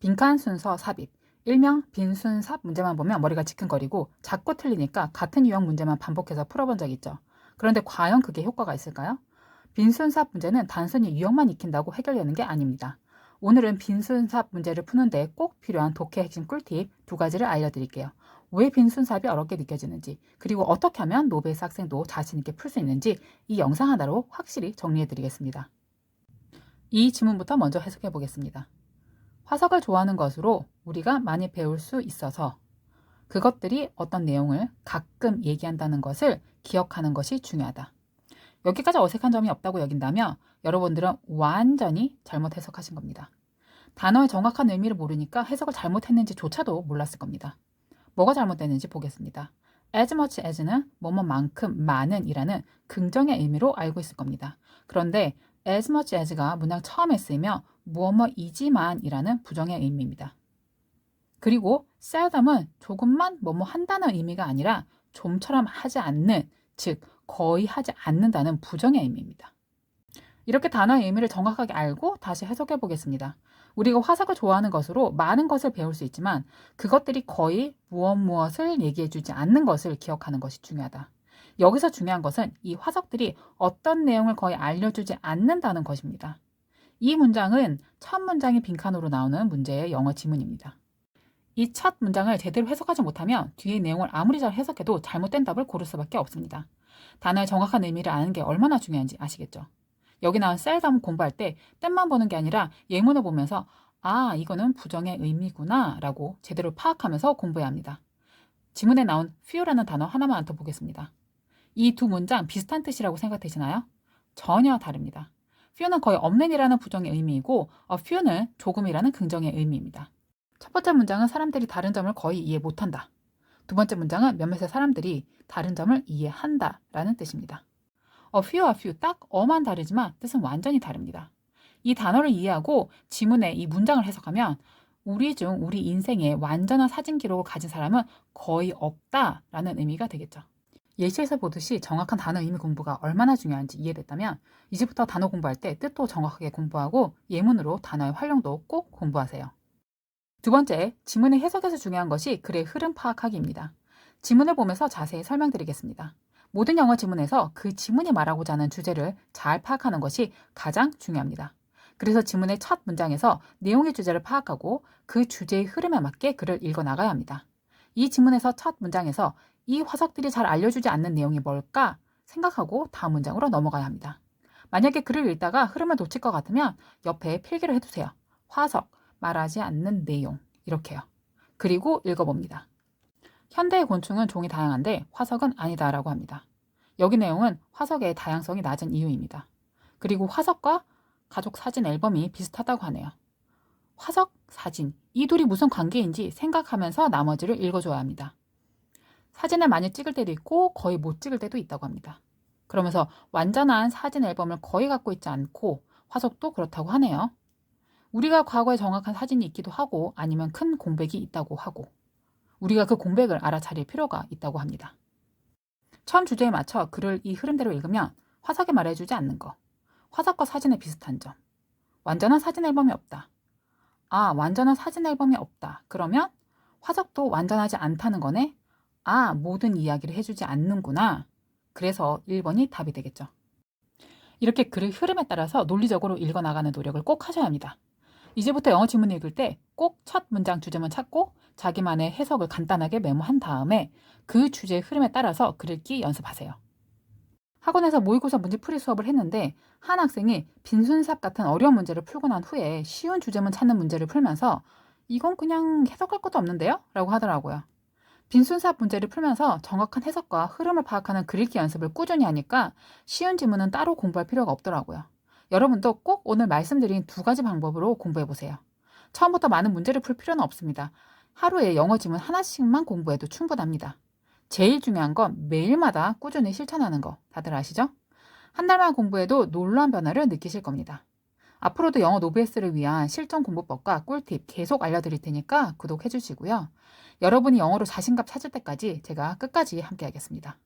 빈칸 순서 삽입, 일명 빈순삽 문제만 보면 머리가 지끈거리고 자꾸 틀리니까 같은 유형 문제만 반복해서 풀어본 적 있죠. 그런데 과연 그게 효과가 있을까요? 빈순삽 문제는 단순히 유형만 익힌다고 해결되는 게 아닙니다. 오늘은 빈순삽 문제를 푸는데 꼭 필요한 독해 핵심 꿀팁 2가지를 알려드릴게요. 왜 빈순삽이 어렵게 느껴지는지, 그리고 어떻게 하면 노베이스 학생도 자신 있게 풀 수 있는지 이 영상 하나로 확실히 정리해드리겠습니다. 이 지문부터 먼저 해석해 보겠습니다. 화석을 좋아하는 것으로 우리가 많이 배울 수 있어서 그것들이 어떤 내용을 가끔 얘기한다는 것을 기억하는 것이 중요하다. 여기까지 어색한 점이 없다고 여긴다면 여러분들은 완전히 잘못 해석하신 겁니다. 단어의 정확한 의미를 모르니까 해석을 잘못했는지조차도 몰랐을 겁니다. 뭐가 잘못됐는지 보겠습니다. as much as는 뭐뭐만큼 많은 이라는 긍정의 의미로 알고 있을 겁니다. 그런데 as much as가 문장 처음에 쓰이며 뭐뭐이지만 이라는 부정의 의미입니다. 그리고 seldom은 조금만 뭐뭐 한다는 의미가 아니라 좀처럼 하지 않는, 즉 거의 하지 않는다는 부정의 의미입니다. 이렇게 단어의 의미를 정확하게 알고 다시 해석해 보겠습니다. 우리가 화석을 좋아하는 것으로 많은 것을 배울 수 있지만 그것들이 거의 무엇을 얘기해 주지 않는 것을 기억하는 것이 중요하다. 여기서 중요한 것은 이 화석들이 어떤 내용을 거의 알려주지 않는다는 것입니다. 이 문장은 첫 문장이 빈칸으로 나오는 문제의 영어 지문입니다. 이 첫 문장을 제대로 해석하지 못하면 뒤의 내용을 아무리 잘 해석해도 잘못된 답을 고를 수밖에 없습니다. 단어의 정확한 의미를 아는 게 얼마나 중요한지 아시겠죠? 여기 나온 seldom 공부할 때 땜만 보는 게 아니라 예문을 보면서 아, 이거는 부정의 의미구나 라고 제대로 파악하면서 공부해야 합니다. 지문에 나온 few라는 단어 하나만 더 보겠습니다. 이 두 문장 비슷한 뜻이라고 생각되시나요? 전혀 다릅니다. few는 거의 없는 이라는 부정의 의미이고 a few는 조금이라는 긍정의 의미입니다. 첫 번째 문장은 사람들이 다른 점을 거의 이해 못한다. 두 번째 문장은 몇몇의 사람들이 다른 점을 이해한다 라는 뜻입니다. a few와 few 딱 어만 다르지만 뜻은 완전히 다릅니다. 이 단어를 이해하고 지문의 이 문장을 해석하면 우리 인생에 완전한 사진 기록을 가진 사람은 거의 없다 라는 의미가 되겠죠. 예시에서 보듯이 정확한 단어 의미 공부가 얼마나 중요한지 이해됐다면 이제부터 단어 공부할 때 뜻도 정확하게 공부하고 예문으로 단어의 활용도 꼭 공부하세요. 두 번째, 지문의 해석에서 중요한 것이 글의 흐름 파악하기입니다. 지문을 보면서 자세히 설명드리겠습니다. 모든 영어 지문에서 그 지문이 말하고자 하는 주제를 잘 파악하는 것이 가장 중요합니다. 그래서 지문의 첫 문장에서 내용의 주제를 파악하고 그 주제의 흐름에 맞게 글을 읽어나가야 합니다. 이 지문에서 첫 문장에서 이 화석들이 잘 알려주지 않는 내용이 뭘까 생각하고 다음 문장으로 넘어가야 합니다. 만약에 글을 읽다가 흐름을 놓칠 것 같으면 옆에 필기를 해두세요. 화석, 말하지 않는 내용, 이렇게요. 그리고 읽어봅니다. 현대의 곤충은 종이 다양한데 화석은 아니다라고 합니다. 여기 내용은 화석의 다양성이 낮은 이유입니다. 그리고 화석과 가족 사진 앨범이 비슷하다고 하네요. 화석, 사진, 이 둘이 무슨 관계인지 생각하면서 나머지를 읽어줘야 합니다. 사진을 많이 찍을 때도 있고 거의 못 찍을 때도 있다고 합니다. 그러면서 완전한 사진 앨범을 거의 갖고 있지 않고 화석도 그렇다고 하네요. 우리가 과거에 정확한 사진이 있기도 하고 아니면 큰 공백이 있다고 하고 우리가 그 공백을 알아차릴 필요가 있다고 합니다. 처음 주제에 맞춰 글을 이 흐름대로 읽으면 화석이 말해주지 않는 거, 화석과 사진의 비슷한 점, 완전한 사진 앨범이 없다. 아, 완전한 사진 앨범이 없다. 그러면 화석도 완전하지 않다는 거네. 아, 모든 이야기를 해주지 않는구나. 그래서 1번이 답이 되겠죠. 이렇게 글의 흐름에 따라서 논리적으로 읽어나가는 노력을 꼭 하셔야 합니다. 이제부터 영어 지문 읽을 때 꼭 첫 문장 주제만 찾고 자기만의 해석을 간단하게 메모한 다음에 그 주제의 흐름에 따라서 글 읽기 연습하세요. 학원에서 모의고사 문제풀이 수업을 했는데 한 학생이 빈순삽 같은 어려운 문제를 풀고 난 후에 쉬운 주제문 찾는 문제를 풀면서 이건 그냥 해석할 것도 없는데요? 라고 하더라고요. 빈순삽 문제를 풀면서 정확한 해석과 흐름을 파악하는 글 읽기 연습을 꾸준히 하니까 쉬운 지문은 따로 공부할 필요가 없더라고요. 여러분도 꼭 오늘 말씀드린 2가지 방법으로 공부해보세요. 처음부터 많은 문제를 풀 필요는 없습니다. 하루에 영어 지문 하나씩만 공부해도 충분합니다. 제일 중요한 건 매일마다 꾸준히 실천하는 거 다들 아시죠? 한 달만 공부해도 놀라운 변화를 느끼실 겁니다. 앞으로도 영어 노베이스를 위한 실전 공부법과 꿀팁 계속 알려드릴 테니까 구독해 주시고요. 여러분이 영어로 자신감 찾을 때까지 제가 끝까지 함께 하겠습니다.